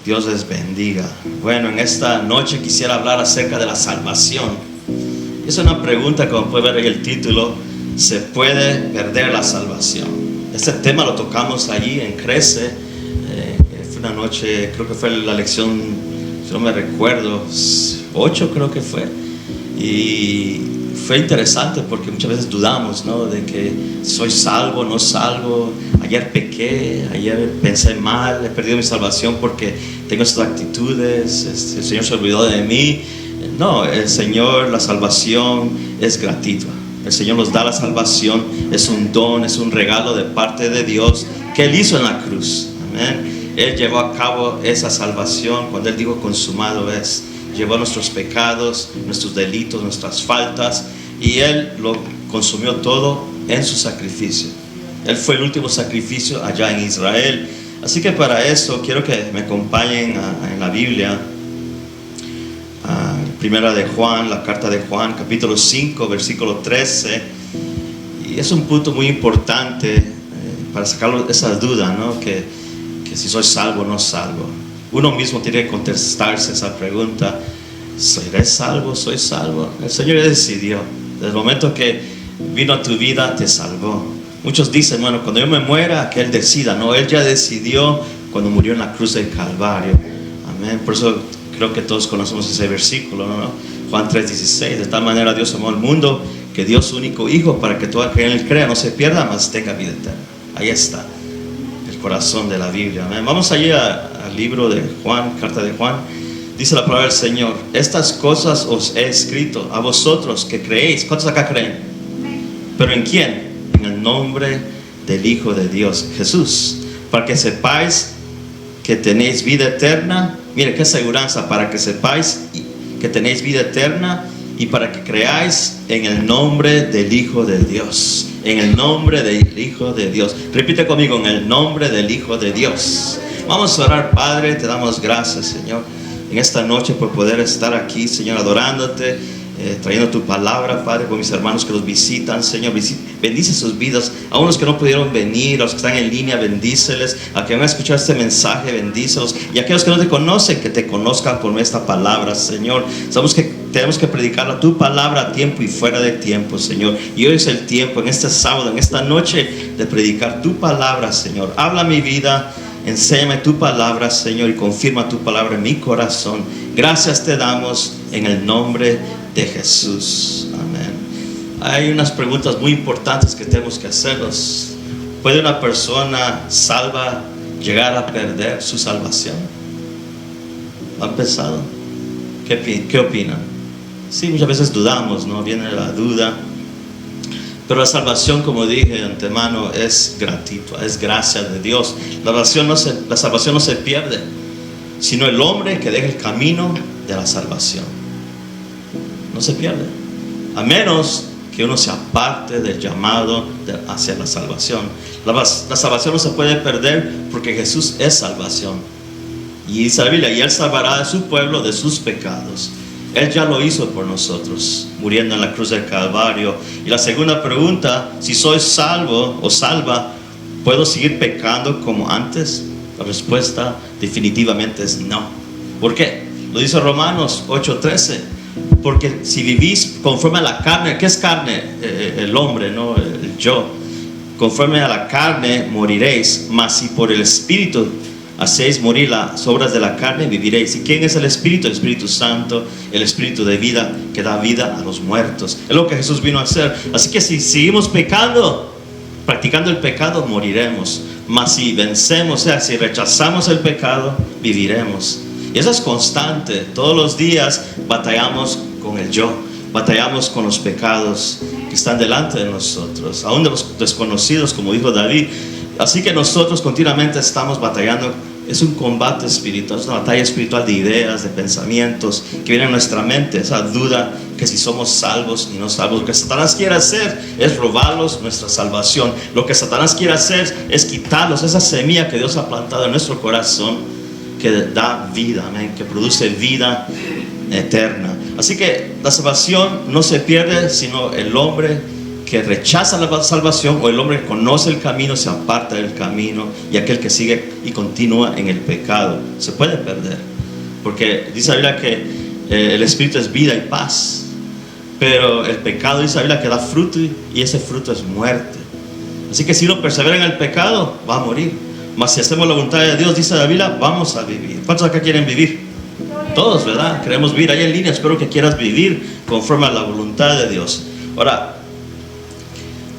Dios les bendiga. Bueno, en esta noche quisiera hablar acerca de la salvación. Es una pregunta, como puede ver en el título: ¿se puede perder la salvación? Este tema lo tocamos allí en Crece. Fue una noche, creo que fue la lección, si no me recuerdo, 8 creo que fue. Y fue interesante porque muchas veces dudamos, ¿no? De que soy salvo, no salvo. Ayer pequé, ayer pensé mal, he perdido mi salvación porque tengo estas actitudes, el Señor se olvidó de mí. No, el Señor, la salvación es gratuita. El Señor nos da la salvación, es un don, es un regalo de parte de Dios que Él hizo en la cruz. Amén. Él llevó a cabo esa salvación cuando Él dijo consumado es. Llevó nuestros pecados, nuestros delitos, nuestras faltas, y Él lo consumió todo en su sacrificio. Él fue el último sacrificio allá en Israel. Así que para eso quiero que me acompañen en la Biblia, primera de Juan, la carta de Juan, capítulo 5, versículo 13. Y es un punto muy importante para sacar esa duda, ¿no? Que si soy salvo o no salvo. Uno mismo tiene que contestarse esa pregunta: ¿seré salvo? ¿Soy salvo? El Señor ya decidió. Desde el momento que vino a tu vida, te salvó. Muchos dicen, bueno, cuando yo me muera, que Él decida. No, Él ya decidió cuando murió en la cruz del Calvario. Amén. Por eso creo que todos conocemos ese versículo, ¿no? Juan 3:16. De tal manera Dios amó al mundo que dio su único Hijo para que todo aquel que en Él crea no se pierda, mas tenga vida eterna. Ahí está el corazón de la Biblia. Amén. Vamos allí al libro de Juan, carta de Juan. Dice la palabra del Señor: estas cosas os he escrito a vosotros que creéis. ¿Cuántos acá creen? ¿Pero en quién? En el nombre del Hijo de Dios, Jesús, para que sepáis que tenéis vida eterna. Mire qué aseguranza: para que sepáis que tenéis vida eterna y para que creáis en el nombre del Hijo de Dios. En el nombre del Hijo de Dios. Repite conmigo: en el nombre del Hijo de Dios. Vamos a orar. Padre, te damos gracias, Señor, en esta noche por poder estar aquí, Señor, adorándote, trayendo tu palabra, Padre, por mis hermanos que los visitan, Señor. Bendice sus vidas, a unos que no pudieron venir, a los que están en línea, bendíceles, a que van a escuchar este mensaje, bendícelos, y a aquellos que no te conocen, que te conozcan por esta palabra, Señor. Sabemos que tenemos que predicar tu palabra a tiempo y fuera de tiempo, Señor, y hoy es el tiempo, en este sábado, en esta noche, de predicar tu palabra, Señor. Habla mi vida, enséñame tu palabra, Señor, y confirma tu palabra en mi corazón. Gracias te damos en el nombre de Jesús. Amén. Hay unas preguntas muy importantes que tenemos que hacernos. ¿Puede una persona salva llegar a perder su salvación? ¿Han pensado? ¿Qué opinan? Sí, muchas veces dudamos, ¿no? Viene la duda. Pero la salvación, como dije de antemano, es gratuita, es gracia de Dios. La salvación no se pierde, sino el hombre que deja el camino de la salvación. No se pierde, a menos que uno se aparte del llamado hacia la salvación. La salvación no se puede perder porque Jesús es salvación. Y dice la Biblia: y Él salvará a su pueblo de sus pecados. Él ya lo hizo por nosotros, muriendo en la cruz del Calvario. Y la segunda pregunta: si soy salvo o salva, ¿puedo seguir pecando como antes? La respuesta definitivamente es no. ¿Por qué? Lo dice Romanos 8:13. Porque si vivís conforme a la carne, ¿qué es carne? El hombre, ¿no? El yo. Conforme a la carne moriréis, mas si por el Espíritu hacéis morir las obras de la carne, viviréis. ¿Y quién es el Espíritu? El Espíritu Santo, el Espíritu de vida, que da vida a los muertos. Es lo que Jesús vino a hacer. Así que si seguimos pecando, practicando el pecado, moriremos. Mas si vencemos, o sea, si rechazamos el pecado, viviremos. Y eso es constante. Todos los días batallamos con el yo, batallamos con los pecados que están delante de nosotros, aún de los desconocidos, como dijo David. Así que nosotros continuamente estamos batallando. Es un combate espiritual, es una batalla espiritual de ideas, de pensamientos que vienen a nuestra mente. Esa duda que si somos salvos y no salvos. Lo que Satanás quiere hacer es robarlos nuestra salvación. Lo que Satanás quiere hacer es quitarlos esa semilla que Dios ha plantado en nuestro corazón, que da vida, amén, que produce vida eterna. Así que la salvación no se pierde, sino el hombre que rechaza la salvación, o el hombre que conoce el camino, se aparta del camino, y aquel que sigue y continúa en el pecado se puede perder, porque dice la Biblia que el Espíritu es vida y paz, pero el pecado, dice la Biblia, que da fruto, y ese fruto es muerte. Así que si uno persevera en el pecado, va a morir. Mas si hacemos la voluntad de Dios, dice la Biblia, vamos a vivir. ¿Cuántos acá quieren vivir? Todos, ¿verdad? Queremos vivir. Ahí en línea, espero que quieras vivir conforme a la voluntad de Dios. Ahora,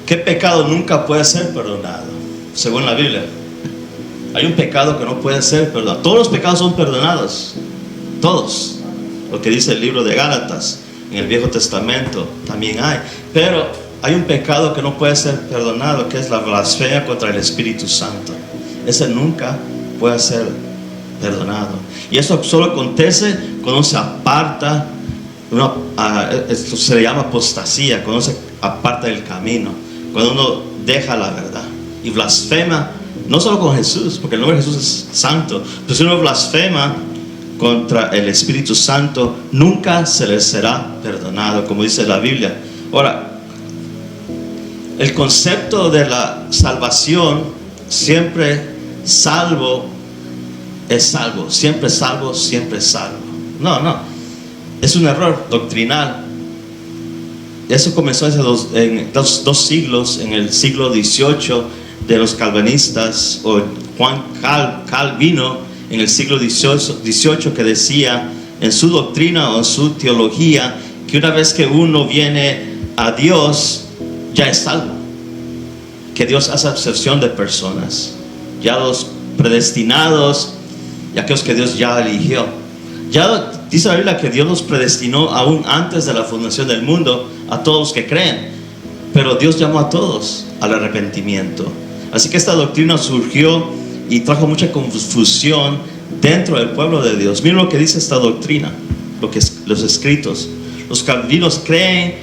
¿qué pecado nunca puede ser perdonado? Según la Biblia, hay un pecado que no puede ser perdonado. Todos los pecados son perdonados, todos. Lo que dice el libro de Gálatas, en el Viejo Testamento también hay. Pero hay un pecado que no puede ser perdonado, que es la blasfemia contra el Espíritu Santo. Ese nunca puede ser perdonado. Y eso solo acontece cuando se aparta, esto se le llama apostasía, cuando se aparta del camino, cuando uno deja la verdad y blasfema, no solo con Jesús, porque el nombre de Jesús es santo, pero si uno blasfema contra el Espíritu Santo, nunca se les será perdonado, como dice la Biblia. Ahora, el concepto de la salvación, siempre salvo es salvo, siempre salvo, siempre salvo. No, es un error doctrinal. Eso comenzó hace dos siglos, en el siglo XVIII, de los calvinistas, o Juan Calvino en el siglo XVIII, que decía en su doctrina o en su teología que una vez que uno viene a Dios, ya es salvo, que Dios hace excepción de personas, ya los predestinados y aquellos que Dios ya eligió. Ya dice la Biblia que Dios los predestinó aún antes de la fundación del mundo a todos los que creen, pero Dios llamó a todos al arrepentimiento. Así que esta doctrina surgió y trajo mucha confusión dentro del pueblo de Dios. Miren lo que dice esta doctrina, los escritos. Los calvinos creen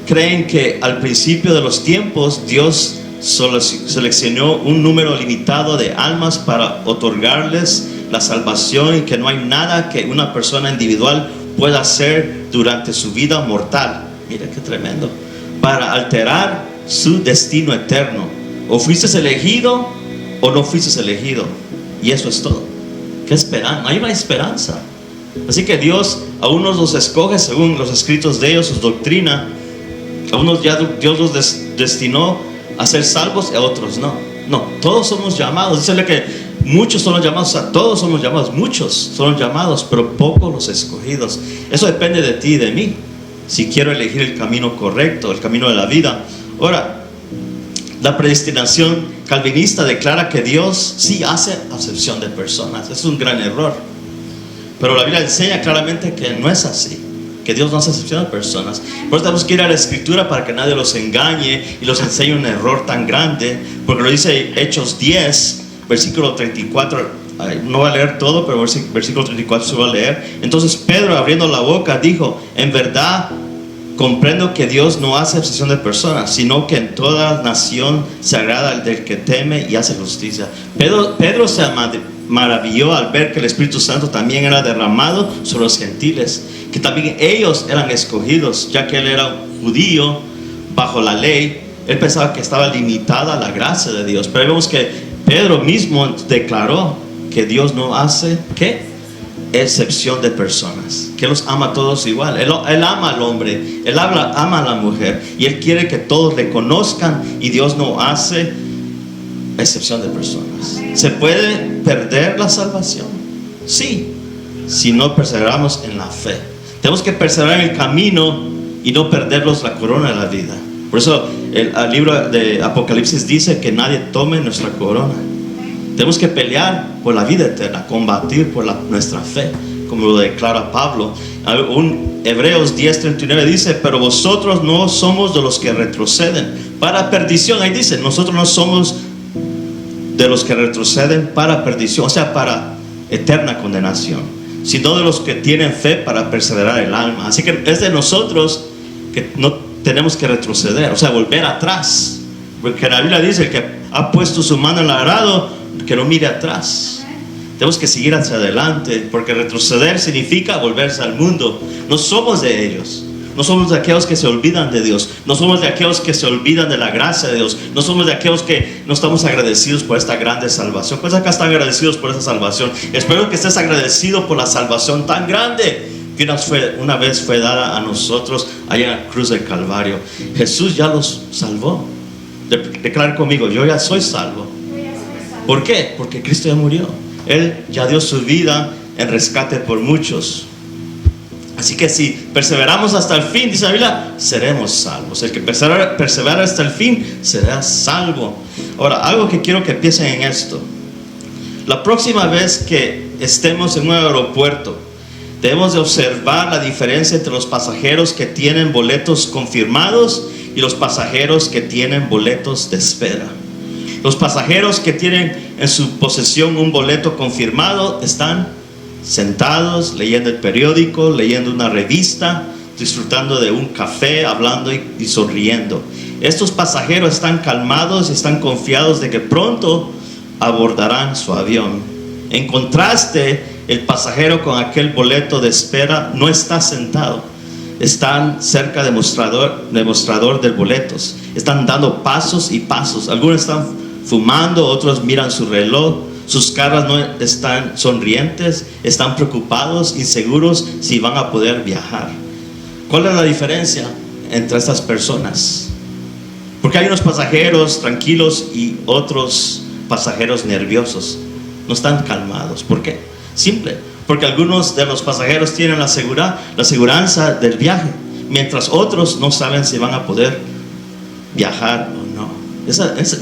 que al principio de los tiempos Dios solo seleccionó un número limitado de almas para otorgarles la salvación, y que no hay nada que una persona individual pueda hacer durante su vida mortal. Mira qué tremendo, para alterar su destino eterno. O fuiste elegido o no fuiste elegido, y eso es todo. ¿Qué esperan? Hay una esperanza. Así que Dios a unos los escoge según los escritos de ellos, su doctrina. A unos ya Dios los destinó a ser salvos, y a otros no. Todos somos llamados. Dice que muchos son los llamados, o sea, todos somos llamados, muchos son los llamados, pero pocos los escogidos. Eso depende de ti y de mí, si quiero elegir el camino correcto, el camino de la vida. Ahora, la predestinación calvinista declara que Dios sí hace acepción de personas. Es un gran error, pero la Biblia enseña claramente que no es así, que Dios no hace acepción de personas. Por eso tenemos que ir a la Escritura para que nadie los engañe y los enseñe un error tan grande, porque lo dice Hechos 10, versículo 34. No voy a leer todo, pero versículo 34 se va a leer. Entonces Pedro, abriendo la boca, dijo: en verdad comprendo que Dios no hace excepción de personas, sino que en toda nación se agrada al del que teme y hace justicia. Pedro se maravilló al ver que el Espíritu Santo también era derramado sobre los gentiles, que también ellos eran escogidos, ya que él era judío bajo la ley. Él pensaba que estaba limitada la gracia de Dios, pero vemos que Pedro mismo declaró que Dios no hace ¿qué? Excepción de personas, que los ama a todos igual. Él ama al hombre, él ama a la mujer, y él quiere que todos le conozcan, y Dios no hace excepción de personas. ¿Se puede perder la salvación? Sí, si no perseveramos en la fe. Tenemos que perseverar en el camino y no perdernos la corona de la vida. Por eso el libro de Apocalipsis dice que nadie tome nuestra corona. Tenemos que pelear por la vida eterna, combatir por nuestra fe, como lo declara Pablo. Hebreos 10:39 dice: pero vosotros no somos de los que retroceden para perdición. Ahí dice, nosotros no somos de los que retroceden para perdición, o sea, para eterna condenación, sino de los que tienen fe para perseverar el alma. Así que es de nosotros que no tenemos que retroceder, o sea, volver atrás, porque la Biblia dice: el que ha puesto su mano en el arado, que no mire atrás. Tenemos que seguir hacia adelante, porque retroceder significa volverse al mundo. No somos de ellos. No somos de aquellos que se olvidan de Dios. No somos de aquellos que se olvidan de la gracia de Dios. No somos de aquellos que no estamos agradecidos por esta grande salvación. ¿Cuántos acá están agradecidos por esta salvación? Espero que estés agradecido por la salvación tan grande que una vez fue dada a nosotros allá en la cruz del Calvario. Jesús ya los salvó. Declare conmigo: yo ya soy salvo. ¿Por qué? Porque Cristo ya murió. Él ya dio su vida en rescate por muchos. Así que si perseveramos hasta el fin, dice la Biblia, seremos salvos. El que persevera hasta el fin será salvo. Ahora, algo que quiero que piensen en esto: la próxima vez que estemos en un aeropuerto, debemos de observar la diferencia entre los pasajeros que tienen boletos confirmados y los pasajeros que tienen boletos de espera. Los pasajeros que tienen en su posesión un boleto confirmado están sentados, leyendo el periódico, leyendo una revista, disfrutando de un café, hablando y sonriendo. Estos pasajeros están calmados y están confiados de que pronto abordarán su avión. En contraste, el pasajero con aquel boleto de espera no está sentado. Están cerca del mostrador de boletos. Están dando pasos y pasos. Algunos están fumando, otros miran su reloj. Sus caras no están sonrientes, están preocupados, inseguros si van a poder viajar. ¿Cuál es la diferencia entre estas personas? Porque hay unos pasajeros tranquilos y otros pasajeros nerviosos. No están calmados. ¿Por qué? Simple, porque algunos de los pasajeros tienen la seguridad del viaje, mientras otros no saben si van a poder viajar o no.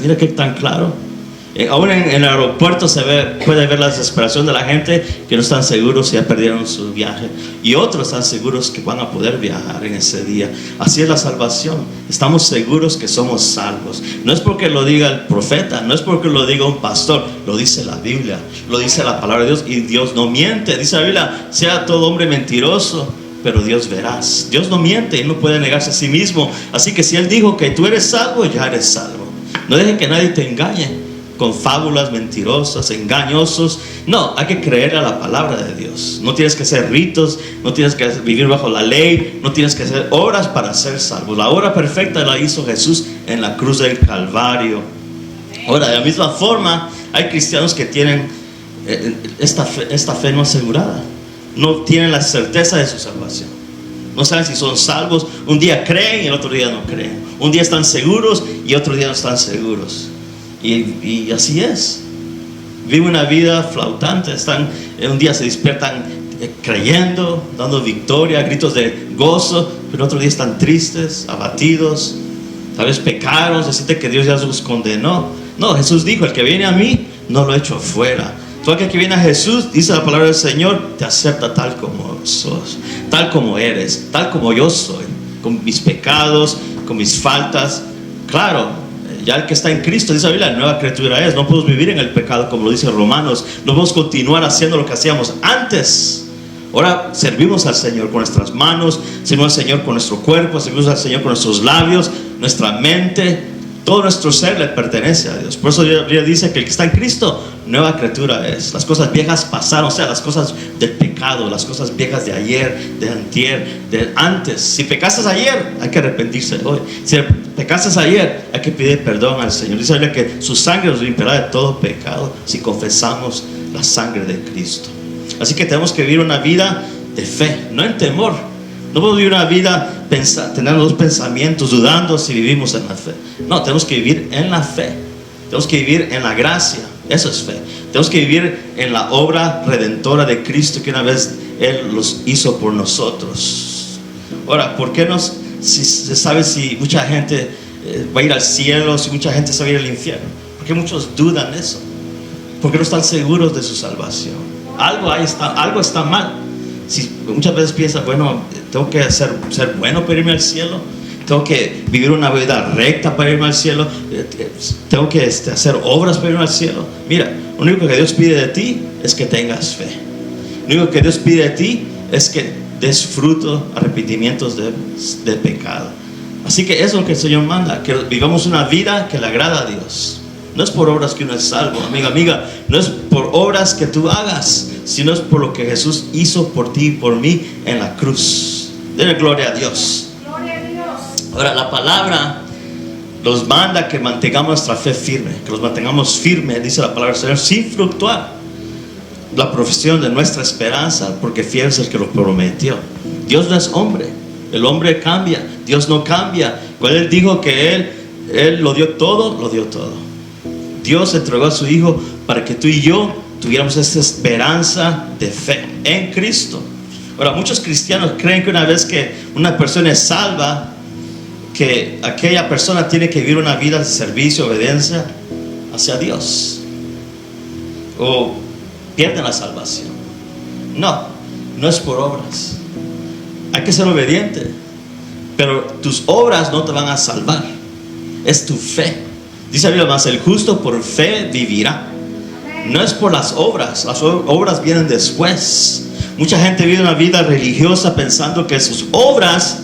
Mira qué tan claro. Aún en el aeropuerto puede ver la desesperación de la gente que no están seguros si ya perdieron su viaje, y otros están seguros que van a poder viajar en ese día. Así es la salvación. Estamos seguros que somos salvos. No es porque lo diga el profeta, no es porque lo diga un pastor, lo dice la Biblia, lo dice la palabra de Dios, y Dios no miente. Dice la Biblia: sea todo hombre mentiroso, pero Dios veraz. Dios no miente, Él no puede negarse a sí mismo. Así que si Él dijo que tú eres salvo, ya eres salvo. No dejen que nadie te engañe con fábulas mentirosas, engañosos. No, hay que creer a la palabra de Dios. No tienes que hacer ritos, no tienes que vivir bajo la ley, no tienes que hacer obras para ser salvo. La obra perfecta la hizo Jesús en la cruz del Calvario. Ahora, de la misma forma, hay cristianos que tienen esta fe no asegurada. No tienen la certeza de su salvación. No saben si son salvos. Un día creen y el otro día no creen. Un día están seguros y otro día no están seguros. Y así es. Viven una vida flautante. Un día se despiertan creyendo, dando victoria, gritos de gozo, pero otro día están tristes, abatidos. Tal vez pecaron, se siente que Dios ya los condenó. No, Jesús dijo: el que viene a mí, no lo echo fuera. Todo aquel que viene a Jesús, dice la palabra del Señor, te acepta tal como sos, tal como eres, tal como yo soy, con mis pecados, con mis faltas. Claro, ya el que está en Cristo, dice la Biblia, nueva criatura es. No podemos vivir en el pecado, como lo dice Romanos. No podemos continuar haciendo lo que hacíamos antes. Ahora servimos al Señor con nuestras manos, servimos al Señor con nuestro cuerpo, servimos al Señor con nuestros labios, nuestra mente. Todo nuestro ser le pertenece a Dios. Por eso la Biblia dice que el que está en Cristo, nueva criatura es. Las cosas viejas pasaron, o sea, las cosas del pecado, las cosas viejas de ayer, de antier, de antes. Si pecaste ayer, hay que arrepentirse hoy. Si pecaste ayer, hay que pedir perdón al Señor. Dice la Biblia que su sangre nos limpiará de todo pecado si confesamos la sangre de Cristo. Así que tenemos que vivir una vida de fe, no en temor. No podemos vivir una vida teniendo dos pensamientos, dudando si vivimos en la fe. No, tenemos que vivir en la fe. Tenemos que vivir en la gracia. Eso es fe. Tenemos que vivir en la obra redentora de Cristo que una vez Él los hizo por nosotros. Ahora, ¿por qué se sabe si mucha gente va a ir al cielo, si mucha gente se va a ir al infierno? ¿Por qué muchos dudan eso? Porque no están seguros de su salvación. Algo está mal. Si muchas veces piensas, bueno, tengo que ser bueno para irme al cielo, tengo que vivir una vida recta para irme al cielo, tengo que hacer obras para irme al cielo. Mira, lo único que Dios pide de ti es que tengas fe. Lo único que Dios pide de ti es que des fruto, arrepentimientos de pecado. Así que eso es lo que el Señor manda, que vivamos una vida que le agrada a Dios. No es por obras que uno es salvo, amiga, no es por obras que tú hagas, sino es por lo que Jesús hizo por ti y por mí en la cruz. Denle gloria a Dios. Ahora, la palabra nos manda que mantengamos nuestra fe firme, que nos mantengamos firmes, dice la palabra del Señor, sin fluctuar. La profesión de nuestra esperanza, porque fiel es el que lo prometió. Dios no es hombre, el hombre cambia, Dios no cambia. Cuando Él dijo que Él lo dio todo, lo dio todo. Dios entregó a su Hijo para que tú y yo tuviéramos esta esperanza de fe en Cristo. Ahora, muchos cristianos creen que una vez que una persona es salva, que aquella persona tiene que vivir una vida de servicio, obediencia hacia Dios, o pierden la salvación. No es por obras. Hay que ser obediente, pero tus obras no te van a salvar, es tu fe. Dice la Biblia, más el justo por fe vivirá. No es por las obras vienen después. Mucha gente vive una vida religiosa pensando que sus obras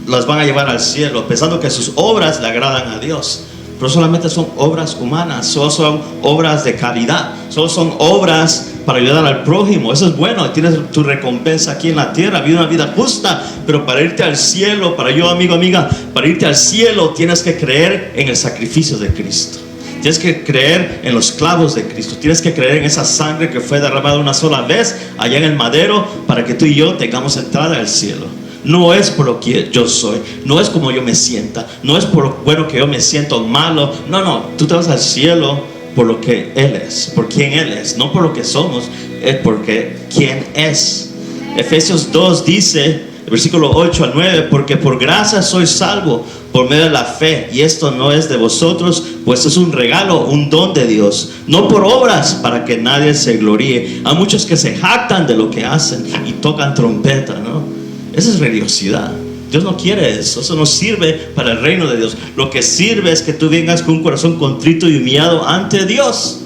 las van a llevar al cielo, pensando que sus obras le agradan a Dios. Pero solamente son obras humanas, solo son obras de caridad, solo son obras para ayudar al prójimo. Eso es bueno, tienes tu recompensa aquí en la tierra, vive una vida justa. Pero para irte al cielo, para yo, amigo, amiga, para irte al cielo tienes que creer en el sacrificio de Cristo. Tienes que creer en los clavos de Cristo. Tienes que creer en esa sangre que fue derramada una sola vez allá en el madero, para que tú y yo tengamos entrada al cielo. No es por lo que yo soy, no es como yo me sienta, no es por lo bueno que yo me siento malo. No, tú te vas al cielo por lo que Él es, por quien Él es, no por lo que somos, es porque quien es. Efesios 2 dice, versículo 8 al 9, porque por gracia sois salvo por medio de la fe, y esto no es de vosotros, pues es un regalo, un don de Dios, no por obras, para que nadie se gloríe. Hay muchos que se jactan de lo que hacen y tocan trompeta, ¿no? Esa es religiosidad. Dios no quiere eso. Eso no sirve para el reino de Dios. Lo que sirve es que tú vengas con un corazón contrito y humillado ante Dios,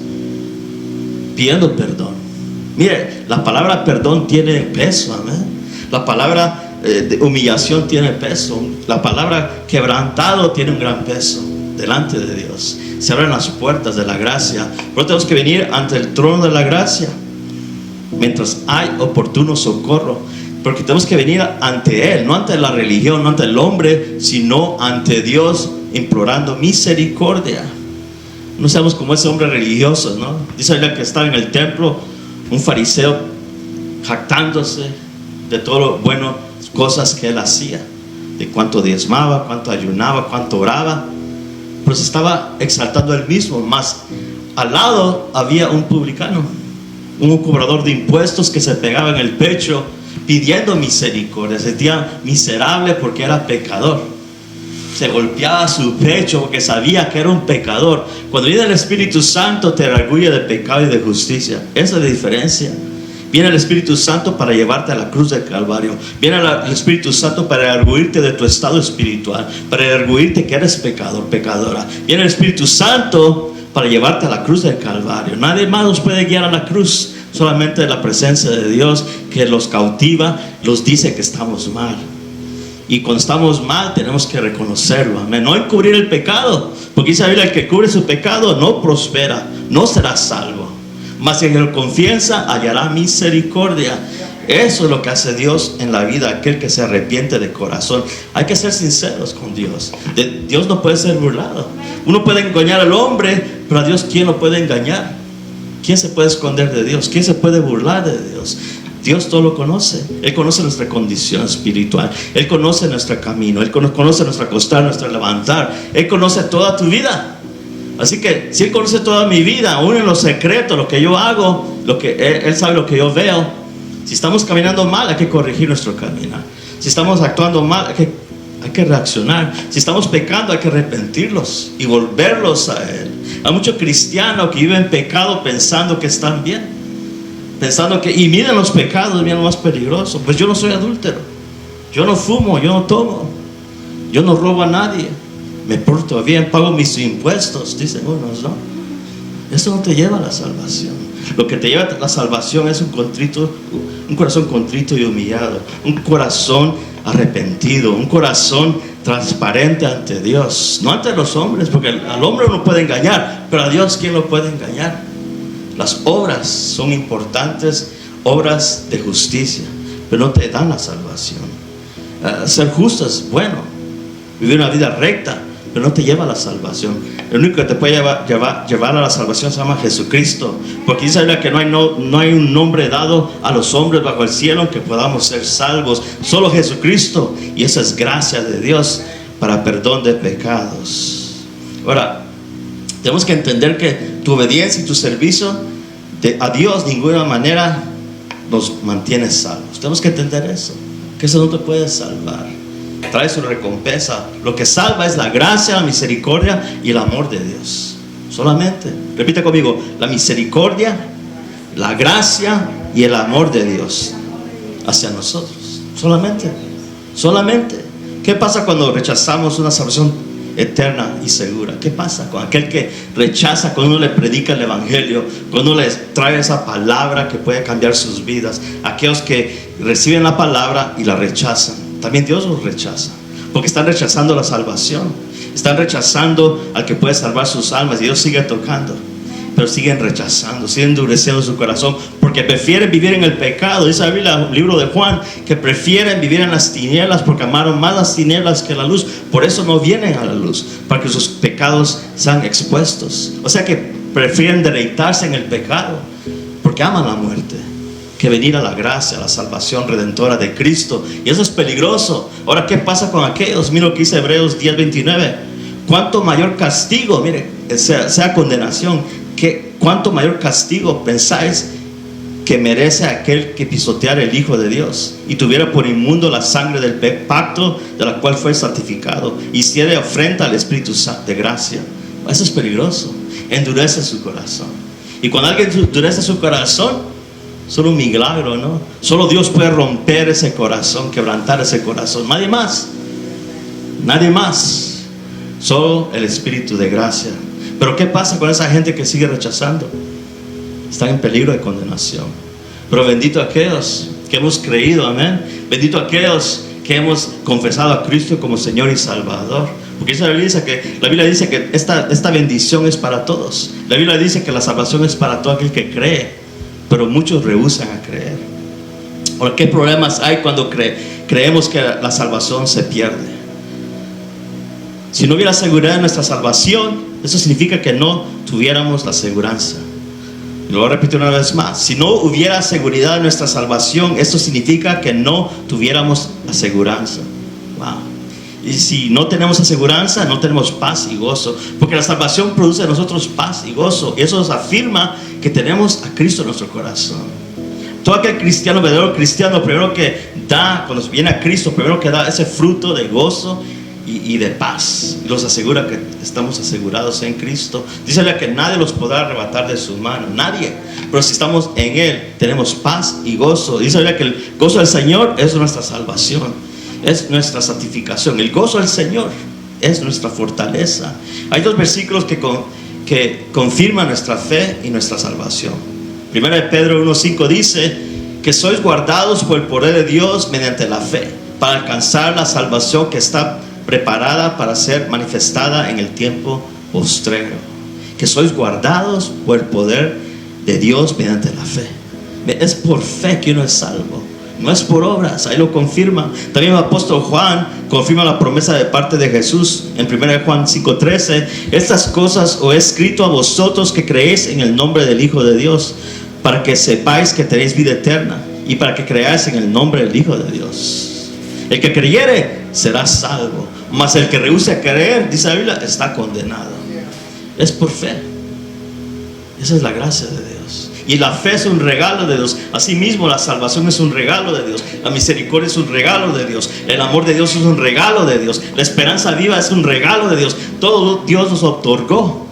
pidiendo perdón. Mire, la palabra perdón tiene peso, amén. La palabra de humillación tiene peso. La palabra quebrantado tiene un gran peso delante de Dios. Se abren las puertas de la gracia. Pero tenemos que venir ante el trono de la gracia mientras hay oportuno socorro. Porque tenemos que venir ante Él, no ante la religión, no ante el hombre, sino ante Dios, implorando misericordia. No seamos como ese hombre religioso, ¿no? Dice la Biblia que estaba en el templo un fariseo jactándose de todas las buenas cosas que él hacía, de cuánto diezmaba, cuánto ayunaba, cuánto oraba, pero se estaba exaltando él mismo. Más al lado había un publicano, un cobrador de impuestos, que se pegaba en el pecho pidiendo misericordia. Se sentía miserable porque era pecador. Se golpeaba su pecho porque sabía que era un pecador. Cuando viene el Espíritu Santo, te redarguye de pecado y de justicia. Esa es la diferencia. Viene el Espíritu Santo para llevarte a la cruz del Calvario. Viene el Espíritu Santo para redarguirte de tu estado espiritual, para redarguirte que eres pecador, pecadora. Viene el Espíritu Santo para llevarte a la cruz del Calvario. Nadie más nos puede guiar a la cruz. Solamente la presencia de Dios, que los cautiva, los dice que estamos mal. Y cuando estamos mal tenemos que reconocerlo, amén. No encubrir el pecado, porque dice la Biblia, el que cubre su pecado no prospera, no será salvo. Mas el que lo confiesa hallará misericordia. Eso es lo que hace Dios en la vida, aquel que se arrepiente de corazón. Hay que ser sinceros con Dios. Dios no puede ser burlado. Uno puede engañar al hombre, pero a Dios, ¿quién lo puede engañar? ¿Quién se puede esconder de Dios? ¿Quién se puede burlar de Dios? Dios todo lo conoce. Él conoce nuestra condición espiritual. Él conoce nuestro camino. Él conoce nuestro acostar, nuestro levantar. Él conoce toda tu vida. Así que si Él conoce toda mi vida, aún en lo secreto, lo que yo hago, Él sabe lo que yo veo. Si estamos caminando mal, hay que corregir nuestro caminar. Si estamos actuando mal, hay que reaccionar. Si estamos pecando, hay que arrepentirlos y volverlos a Él. Hay muchos cristianos que viven pecado pensando que están bien, pensando que, y miren los pecados, miren lo más peligroso. Pues yo no soy adúltero, yo no fumo, yo no tomo, yo no robo a nadie, me porto bien, pago mis impuestos, dicen unos, ¿no? Eso no te lleva a la salvación. Lo que te lleva a la salvación es un corazón contrito y humillado, un corazón arrepentido, un corazón transparente ante Dios, no ante los hombres, porque al hombre uno puede engañar, pero a Dios, ¿quién lo puede engañar? Las obras son importantes, obras de justicia, pero no te dan la salvación. Ser justo es bueno, vivir una vida recta, pero no te lleva a la salvación. El único que te puede llevar a la salvación se llama Jesucristo, porque dice la Biblia que no hay un nombre dado a los hombres bajo el cielo que podamos ser salvos, solo Jesucristo, y esa es gracia de Dios para perdón de pecados. Ahora, tenemos que entender que tu obediencia y tu servicio a Dios de ninguna manera nos mantiene salvos. Tenemos que entender eso, que eso no te puede salvar. Trae su recompensa. Lo que salva es la gracia, la misericordia y el amor de Dios. Solamente, repite conmigo, la misericordia, la gracia y el amor de Dios hacia nosotros. Solamente. ¿Qué pasa cuando rechazamos una salvación eterna y segura? ¿Qué pasa con aquel que rechaza cuando uno le predica el evangelio, cuando uno les trae esa palabra que puede cambiar sus vidas? Aquellos que reciben la palabra y la rechazan, también Dios los rechaza, porque están rechazando la salvación, están rechazando al que puede salvar sus almas, y Dios sigue tocando, pero siguen rechazando, siguen endureciendo su corazón, porque prefieren vivir en el pecado. Dice la Biblia, el libro de Juan, que prefieren vivir en las tinieblas porque amaron más las tinieblas que la luz. Por eso no vienen a la luz, para que sus pecados sean expuestos. O sea que prefieren deleitarse en el pecado porque aman la muerte, que venir a la gracia, a la salvación redentora de Cristo. Y eso es peligroso. Ahora, ¿qué pasa con aquellos? Mira lo que dice Hebreos 10:29. Cuánto mayor castigo, mire, sea condenación, cuánto mayor castigo pensáis que merece aquel que pisoteara el Hijo de Dios y tuviera por inmundo la sangre del pacto de la cual fue santificado, y hiciera ofrenda al Espíritu de gracia. Eso es peligroso. Endurece su corazón. Y cuando alguien endurece su corazón, solo un milagro, ¿no? Solo Dios puede romper ese corazón, quebrantar ese corazón. Nadie más. Solo el Espíritu de gracia. Pero ¿qué pasa con esa gente que sigue rechazando? Están en peligro de condenación. Pero bendito aquellos que hemos creído, amén. Bendito aquellos que hemos confesado a Cristo como Señor y Salvador. Porque la Biblia dice que esta bendición es para todos. La Biblia dice que la salvación es para todo aquel que cree, pero muchos rehúsan a creer. Ahora, ¿qué problemas hay cuando creemos que la salvación se pierde? Si no hubiera seguridad en nuestra salvación, eso significa que no tuviéramos la seguranza. Y lo voy a repetir una vez más. Si no hubiera seguridad en nuestra salvación, eso significa que no tuviéramos la seguranza. Wow. Y si no tenemos aseguranza, no tenemos paz y gozo, porque la salvación produce en nosotros paz y gozo, y eso nos afirma que tenemos a Cristo en nuestro corazón. Todo aquel cristiano, verdadero cristiano, primero que da, cuando viene a Cristo, primero que da ese fruto de gozo y de paz, y los asegura que estamos asegurados en Cristo. Dice que nadie los podrá arrebatar de su mano, nadie. Pero si estamos en Él, tenemos paz y gozo. Dice que el gozo del Señor es nuestra salvación, es nuestra santificación. El gozo del Señor es nuestra fortaleza. Hay dos versículos que confirman nuestra fe y nuestra salvación. Primera de Pedro 1:5 dice que sois guardados por el poder de Dios mediante la fe, para alcanzar la salvación que está preparada para ser manifestada en el tiempo postrero. Que sois guardados por el poder de Dios mediante la fe. Es por fe que uno es salvo, no es por obras. Ahí lo confirma. También el apóstol Juan confirma la promesa de parte de Jesús en 1 Juan 5:13. Estas cosas os he escrito a vosotros que creéis en el nombre del Hijo de Dios, para que sepáis que tenéis vida eterna, y para que creáis en el nombre del Hijo de Dios. El que creyere será salvo, mas el que rehúse a creer, dice la Biblia, está condenado. Es por fe. Esa es la gracia de Dios. Y la fe es un regalo de Dios. Asimismo, la salvación es un regalo de Dios. La misericordia es un regalo de Dios. El amor de Dios es un regalo de Dios. La esperanza viva es un regalo de Dios. Todo Dios nos otorgó.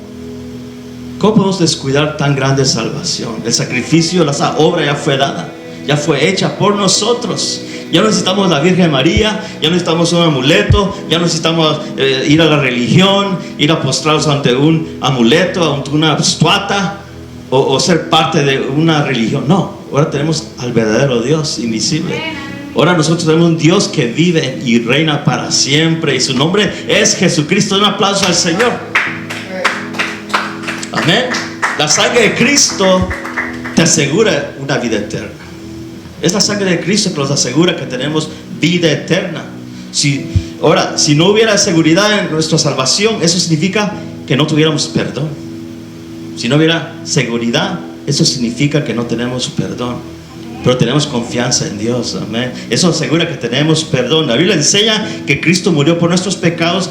¿Cómo podemos descuidar tan grande salvación? El sacrificio, la obra ya fue dada, ya fue hecha por nosotros. Ya no necesitamos la Virgen María, ya no necesitamos un amuleto, ya no necesitamos ir a la religión, ir a postrarnos ante un amuleto, ante una estatua, o ser parte de una religión. No, ahora tenemos al verdadero Dios invisible. Ahora nosotros tenemos un Dios que vive y reina para siempre, y su nombre es Jesucristo. Un aplauso al Señor. Amén. La sangre de Cristo te asegura una vida eterna. Es la sangre de Cristo que nos asegura que tenemos vida eterna. Ahora, si no hubiera seguridad en nuestra salvación, eso significa que no tuviéramos perdón. Si no hubiera seguridad, eso significa que no tenemos perdón. Pero tenemos confianza en Dios, amén. Eso asegura que tenemos perdón. La Biblia enseña que Cristo murió por nuestros pecados,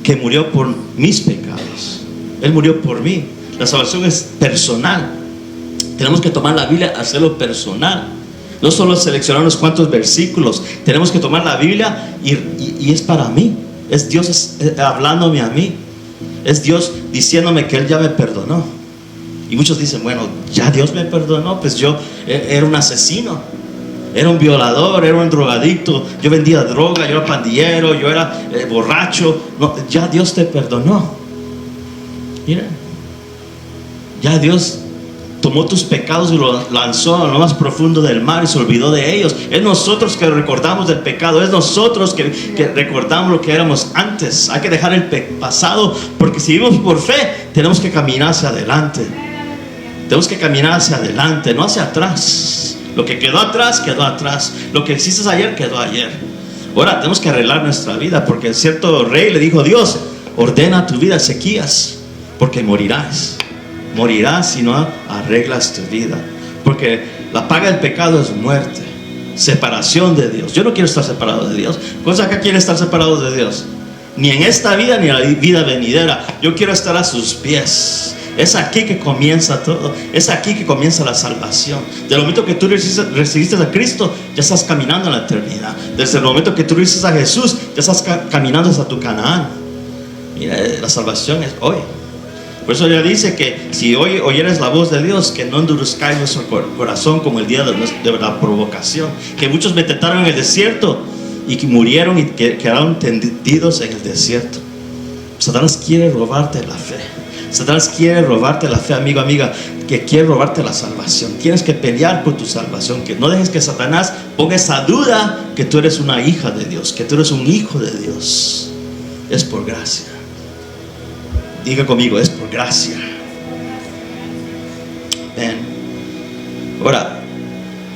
que murió por mis pecados. Él murió por mí. La salvación es personal. Tenemos que tomar la Biblia, hacerlo personal. No solo seleccionar unos cuantos versículos. Tenemos que tomar la Biblia y es para mí. Es Dios hablándome a mí. Es Dios diciéndome que Él ya me perdonó. Y muchos dicen, bueno, ya Dios me perdonó. Pues yo era un asesino, era un violador, era un drogadicto, yo vendía droga, yo era pandillero, yo era borracho. No, ya Dios te perdonó. Mira, ya Dios tomó tus pecados y lo lanzó a lo más profundo del mar y se olvidó de ellos. Es nosotros que recordamos del pecado. Es nosotros que recordamos lo que éramos antes. Hay que dejar el pasado, porque si vivimos por fe, tenemos que caminar hacia adelante. Tenemos que caminar hacia adelante, no hacia atrás. Lo que quedó atrás, quedó atrás. Lo que hiciste ayer, quedó ayer. Ahora tenemos que arreglar nuestra vida, porque cierto rey le dijo a Dios: ordena tu vida, Ezequías, porque morirás. Morirás si no arreglas tu vida. Porque la paga del pecado es muerte, separación de Dios. Yo no quiero estar separado de Dios. ¿Cuántos acá quieren estar separados de Dios? Ni en esta vida ni en la vida venidera. Yo quiero estar a sus pies. Es aquí que comienza todo. Es aquí que comienza la salvación. Desde el momento que tú recibiste a Cristo, ya estás caminando en la eternidad. Desde el momento que tú recibiste a Jesús, ya estás caminando hacia tu Canaán. Mira, la salvación es hoy. Por eso ya dice que si hoy oyeres la voz de Dios, que no endurezcáis vuestro corazón como el día de la provocación. Que muchos me tentaron en el desierto y que murieron y que quedaron tendidos en el desierto. Satanás quiere robarte la fe. Satanás quiere robarte la fe, amigo, amiga, que quiere robarte la salvación. Tienes que pelear por tu salvación. Que no dejes que Satanás ponga esa duda que tú eres una hija de Dios, que tú eres un hijo de Dios. Es por gracia. Diga conmigo, es por gracia. Ven. Ahora,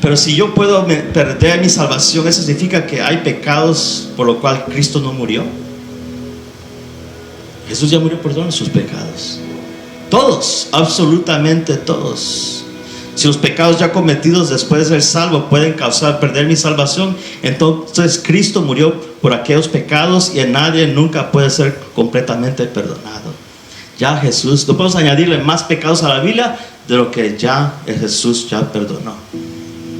pero si yo puedo perder mi salvación, ¿eso significa que hay pecados por los cuales Cristo no murió? Jesús ya murió por todos sus pecados. Todos, absolutamente todos. Si los pecados ya cometidos después de ser salvo pueden causar perder mi salvación, entonces Cristo murió por aquellos pecados y en nadie nunca puede ser completamente perdonado. Ya Jesús, no podemos añadirle más pecados a la Biblia de lo que ya Jesús ya perdonó.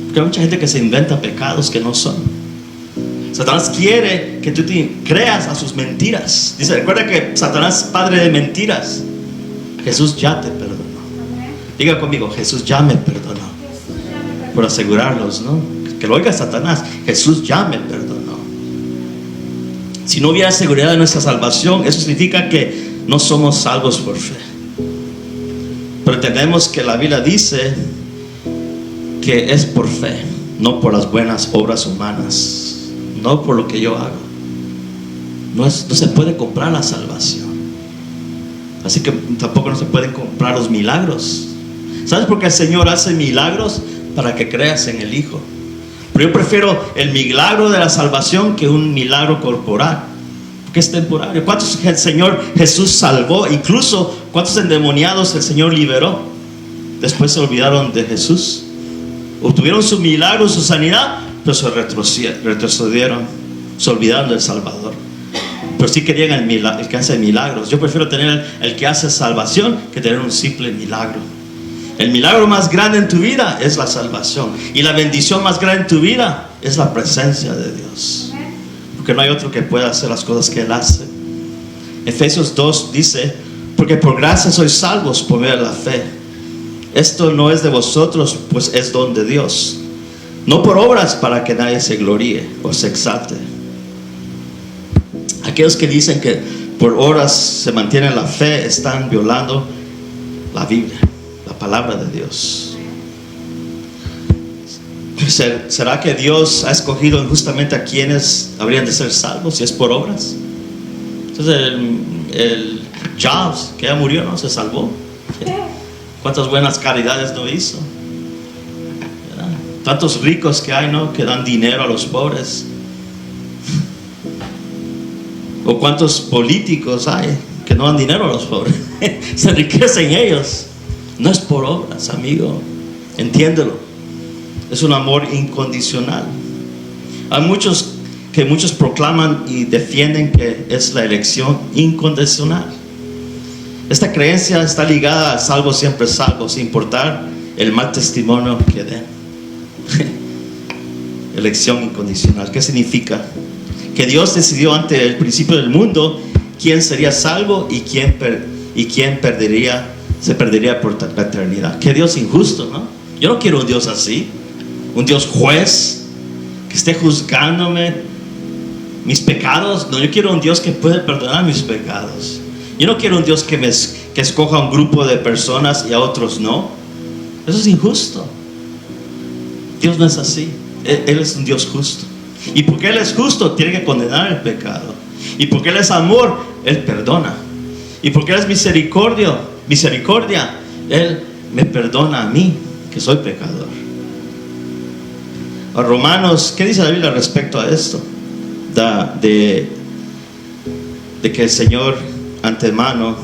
Porque hay mucha gente que se inventa pecados que no son. Satanás quiere que tú creas a sus mentiras. Dice, recuerda que Satanás es padre de mentiras. Jesús ya te perdonó. Diga conmigo, Jesús ya me perdonó. Por asegurarlos, ¿no? Que lo oiga Satanás, Jesús ya me perdonó. Si no hubiera seguridad de nuestra salvación, eso significa que no somos salvos por fe. Pero entendemos que la Biblia dice que es por fe, no por las buenas obras humanas, no por lo que yo hago. No se puede comprar la salvación. Así que tampoco no se pueden comprar los milagros. ¿Sabes por qué el Señor hace milagros? Para que creas en el Hijo. Pero yo prefiero el milagro de la salvación que un milagro corporal, porque es temporario. ¿Cuántos el Señor Jesús salvó? Incluso ¿cuántos endemoniados el Señor liberó? Después se olvidaron de Jesús. Obtuvieron su milagro, su sanidad, pero se retrocedieron, se olvidaron del Salvador. Pero sí querían el que hace milagros. Yo prefiero tener el que hace salvación que tener un simple milagro. El milagro más grande en tu vida es la salvación. Y la bendición más grande en tu vida es la presencia de Dios. Porque no hay otro que pueda hacer las cosas que Él hace. Efesios 2 dice, porque por gracia sois salvos por medio de la fe. Esto no es de vosotros, pues es don de Dios. No por obras para que nadie se gloríe o se exalte. Aquellos que dicen que por obras se mantiene la fe están violando la Biblia, la palabra de Dios. ¿Será que Dios ha escogido injustamente a quienes habrían de ser salvos si es por obras? Entonces el Jobs, que ya murió, ¿no? Se salvó. ¿Cuántas buenas caridades no hizo? ¿Verdad? Tantos ricos que hay, ¿no? Que dan dinero a los pobres. O cuántos políticos hay que no dan dinero a los pobres. Se enriquecen ellos. No es por obras, amigo. Entiéndelo. Es un amor incondicional. Hay muchos proclaman y defienden que es la elección incondicional. Esta creencia está ligada a salvo siempre salvo, sin importar el mal testimonio que den. Elección incondicional. ¿Qué significa? Que Dios decidió ante el principio del mundo quién sería salvo y quién se perdería por la eternidad. Qué Dios injusto, ¿no? Yo no quiero un Dios así, un Dios juez que esté juzgándome mis pecados. No, yo quiero un Dios que puede perdonar mis pecados. Yo no quiero un Dios que escoja a un grupo de personas y a otros no. Eso es injusto. Dios no es así. Él es un Dios justo. Y porque Él es justo, tiene que condenar el pecado. Y porque Él es amor, Él perdona. Y porque Él es misericordia, Él me perdona a mí, que soy pecador. A Romanos, ¿qué dice la Biblia respecto a esto? De que el Señor antemano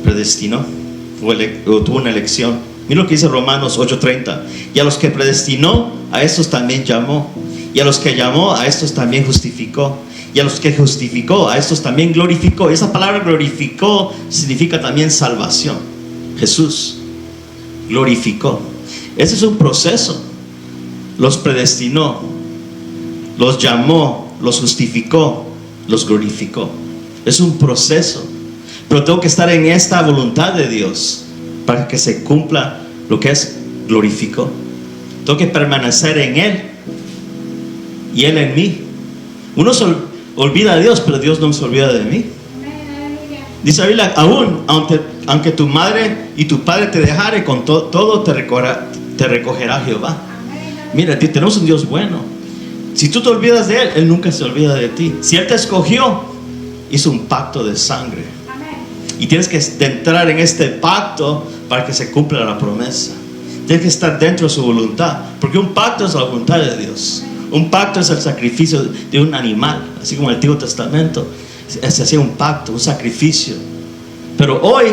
predestinó o tuvo una elección. Mira lo que dice Romanos 8:30. Y a los que predestinó, a estos también llamó. Y a los que llamó, a estos también justificó. Y a los que justificó, a estos también glorificó. Y esa palabra glorificó significa también salvación. Jesús glorificó. Ese es un proceso. Los predestinó, los llamó, los justificó, los glorificó. Es un proceso. Pero tengo que estar en esta voluntad de Dios para que se cumpla lo que es glorificó. Tengo que permanecer en Él y Él en mí. Uno se olvida de Dios, pero Dios no se olvida de mí. Dice la Biblia, aunque tu madre y tu padre te dejare, con todo te recogerá Jehová. Mira, tenemos un Dios bueno. Si tú te olvidas de Él, Él nunca se olvida de ti. Si Él te escogió, hizo un pacto de sangre. Y tienes que entrar en este pacto para que se cumpla la promesa. Tienes que estar dentro de su voluntad, porque un pacto es la voluntad de Dios. Un pacto es el sacrificio de un animal, así como en el Antiguo Testamento se hacía un pacto, un sacrificio. Pero hoy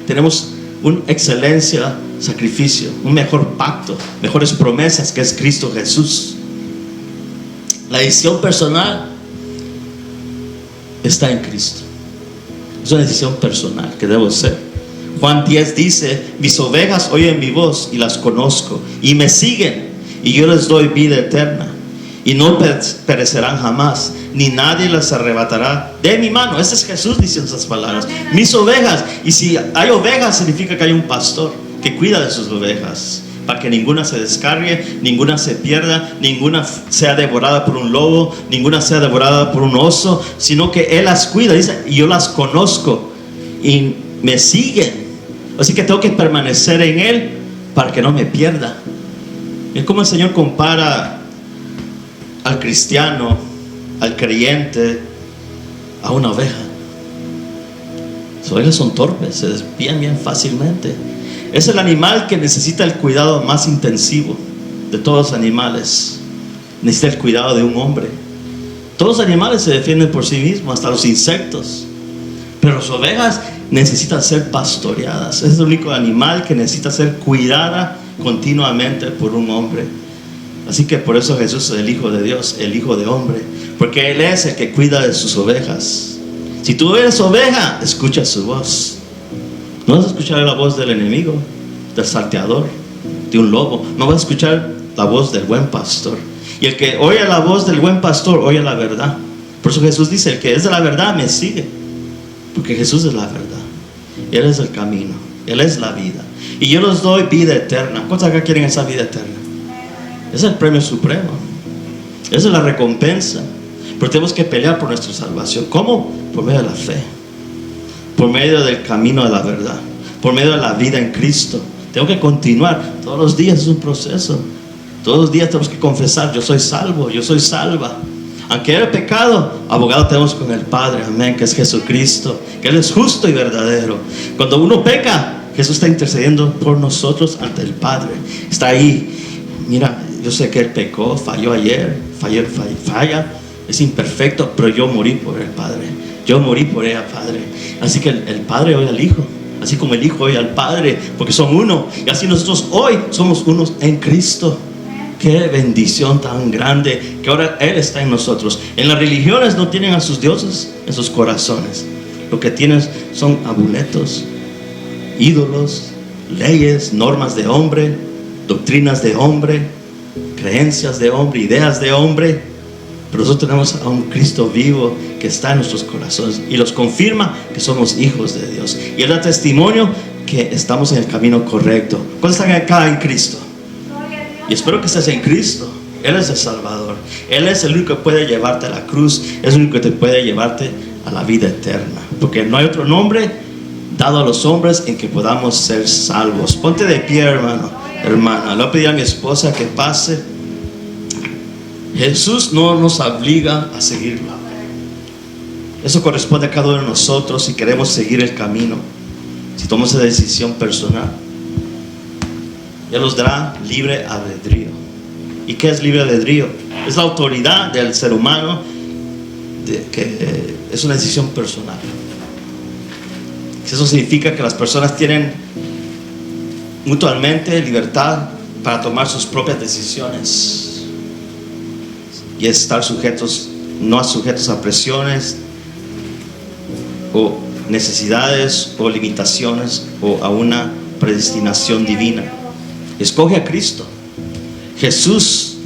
tenemos una excelencia sacrificio, un mejor pacto, mejores promesas, que es Cristo Jesús. La decisión personal está en Cristo. Es una decisión personal que debo hacer. Juan 10 dice: mis ovejas oyen mi voz y las conozco y me siguen, y yo les doy vida eterna y no perecerán jamás, ni nadie las arrebatará de mi mano. Ese es Jesús diciendo esas palabras. Mis ovejas. Y si hay ovejas, significa que hay un pastor que cuida de sus ovejas, para que ninguna se descargue, ninguna se pierda, ninguna sea devorada por un lobo, ninguna sea devorada por un oso, sino que Él las cuida. Dice: y yo las conozco y me siguen. Así que tengo que permanecer en Él para que no me pierda. Es como el Señor compara al cristiano, al creyente, a una oveja. Las ovejas son torpes, se desvían bien fácilmente. Es el animal que necesita el cuidado más intensivo de todos los animales. Necesita el cuidado de un hombre. Todos los animales se defienden por sí mismos, hasta los insectos. Pero las ovejas necesitan ser pastoreadas. Es el único animal que necesita ser cuidada continuamente por un hombre. Así que por eso Jesús es el Hijo de Dios, el Hijo de hombre, porque Él es el que cuida de sus ovejas. Si tú eres oveja, escucha su voz. No vas a escuchar la voz del enemigo, del salteador, de un lobo. No vas a escuchar la voz del buen pastor. Y el que oye la voz del buen pastor, oye la verdad. Por eso Jesús dice: el que es de la verdad me sigue. Porque Jesús es la verdad. Él es el camino, Él es la vida. Y yo les doy vida eterna. ¿Cuántos acá quieren esa vida eterna? Es el premio supremo. Esa es la recompensa. Pero tenemos que pelear por nuestra salvación. ¿Cómo? Por medio de la fe, por medio del camino de la verdad, por medio de la vida en Cristo. Tengo que continuar. Todos los días es un proceso. Todos los días tenemos que confesar: yo soy salvo, yo soy salva. Aunque era pecado, abogado tenemos con el Padre, amén, que es Jesucristo, que Él es justo y verdadero. Cuando uno peca, Jesús está intercediendo por nosotros ante el Padre. Está ahí. Mira, yo sé que Él pecó, falló ayer, falla Es imperfecto, pero yo morí por el Padre. Yo morí por ella, Padre. Así que el Padre oye al Hijo, así como el Hijo oye al Padre, porque son uno. Y así nosotros hoy somos unos en Cristo. Qué bendición tan grande que ahora Él está en nosotros. En las religiones no tienen a sus dioses en sus corazones. Lo que tienen son amuletos, ídolos, leyes, normas de hombre, doctrinas de hombre, creencias de hombre, ideas de hombre. Pero nosotros tenemos a un Cristo vivo que está en nuestros corazones y los confirma que somos hijos de Dios. Y Él da testimonio que estamos en el camino correcto. ¿Cuántos están acá en Cristo? Y espero que estés en Cristo. Él es el Salvador. Él es el único que puede llevarte a la cruz. Es el único que te puede llevarte a la vida eterna. Porque no hay otro nombre dado a los hombres en que podamos ser salvos. Ponte de pie, hermano, hermana. Le voy a pedir a mi esposa que pase. Jesús no nos obliga a seguirlo. Eso corresponde a cada uno de nosotros si queremos seguir el camino. Si tomamos esa decisión personal, Él nos dará libre albedrío. ¿Y qué es libre albedrío? Es la autoridad del ser humano, que es una decisión personal. Eso significa que las personas tienen mutuamente libertad para tomar sus propias decisiones y estar sujetos, no sujetos a presiones o necesidades o limitaciones o a una predestinación divina. Escoge a Cristo. Jesús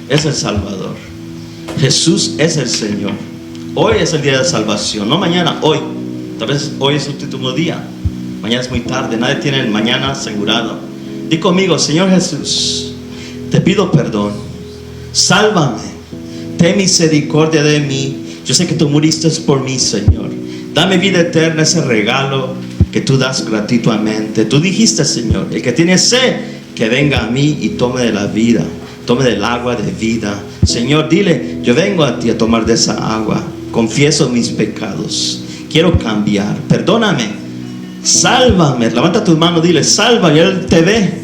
es el Salvador. Jesús es el Señor. Hoy es el día de salvación, no mañana, hoy. Tal vez hoy es el último día, mañana es muy tarde, nadie tiene el mañana asegurado. Di conmigo: Señor Jesús, te pido perdón, sálvame, ten misericordia de mí. Yo sé que tú muriste por mí, Señor. Dame vida eterna, ese regalo que tú das gratuitamente. Tú dijiste, Señor, el que tiene sed, que venga a mí y tome de la vida, tome del agua de vida. Señor, dile: yo vengo a ti a tomar de esa agua. Confieso mis pecados, quiero cambiar, perdóname, sálvame. Levanta tus manos, dile: salva, y Él te ve.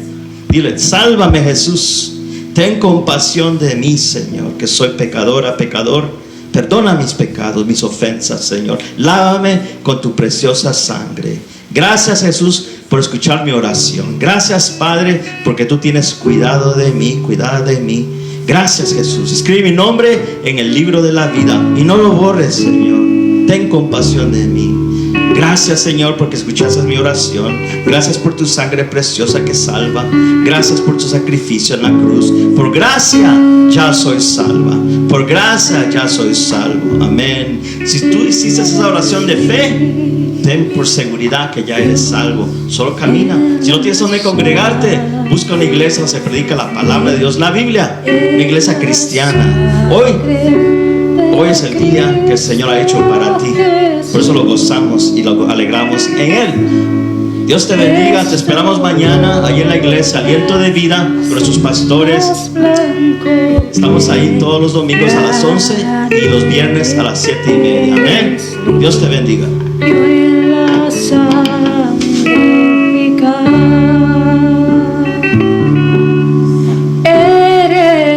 Dile: sálvame, Jesús, ten compasión de mí, Señor, que soy pecadora, pecador. Perdona mis pecados, mis ofensas, Señor. Lávame con tu preciosa sangre. Gracias, Jesús, por escuchar mi oración. Gracias, Padre, porque tú tienes cuidado de mí, cuidado de mí. Gracias, Jesús. Escribe mi nombre en el libro de la vida y no lo borres, Señor. Ten compasión de mí. Gracias, Señor, porque escuchaste mi oración. Gracias por tu sangre preciosa que salva. Gracias por tu sacrificio en la cruz. Por gracia ya soy salva. Por gracia ya soy salvo. Amén. Si tú hiciste esa oración de fe, ten por seguridad que ya eres salvo. Solo camina. Si no tienes donde congregarte, busca una iglesia donde se predica la palabra de Dios, la Biblia, una iglesia cristiana. Hoy es el día que el Señor ha hecho para ti. Por eso lo gozamos y lo alegramos en Él. Dios te bendiga. Te esperamos mañana ahí en la iglesia Aliento de Vida con nuestros pastores. Estamos ahí todos los domingos a las 11 y los viernes a las 7:30. Amén. Dios te bendiga. Eres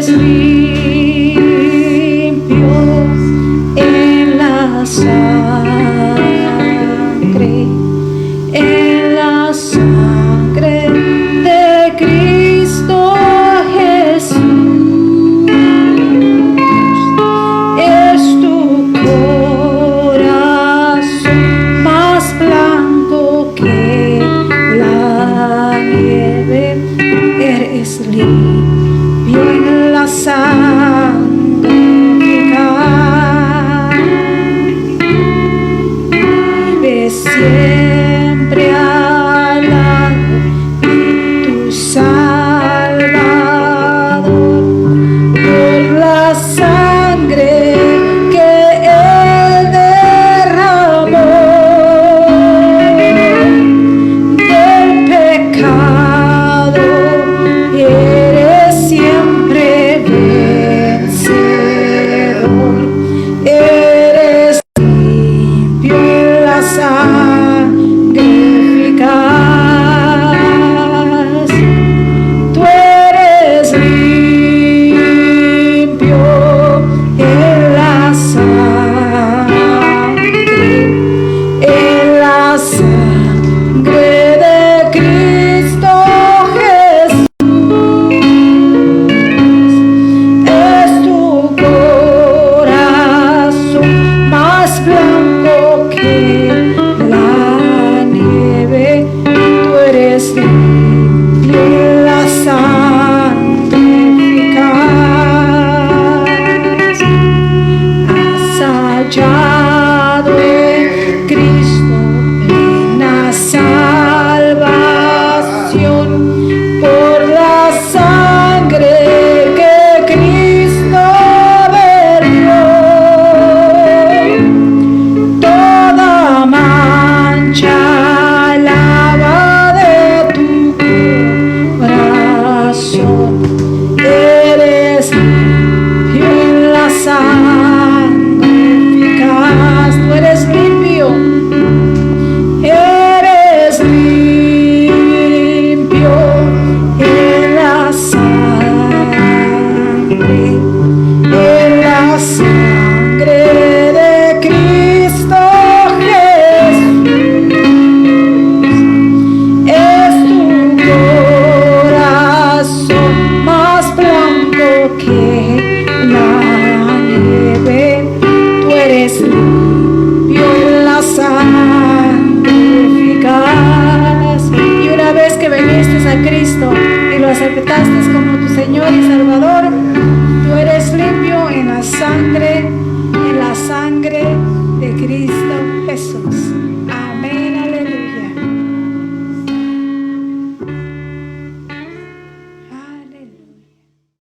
siempre Salvador. Tú eres limpio en la sangre de Cristo Jesús.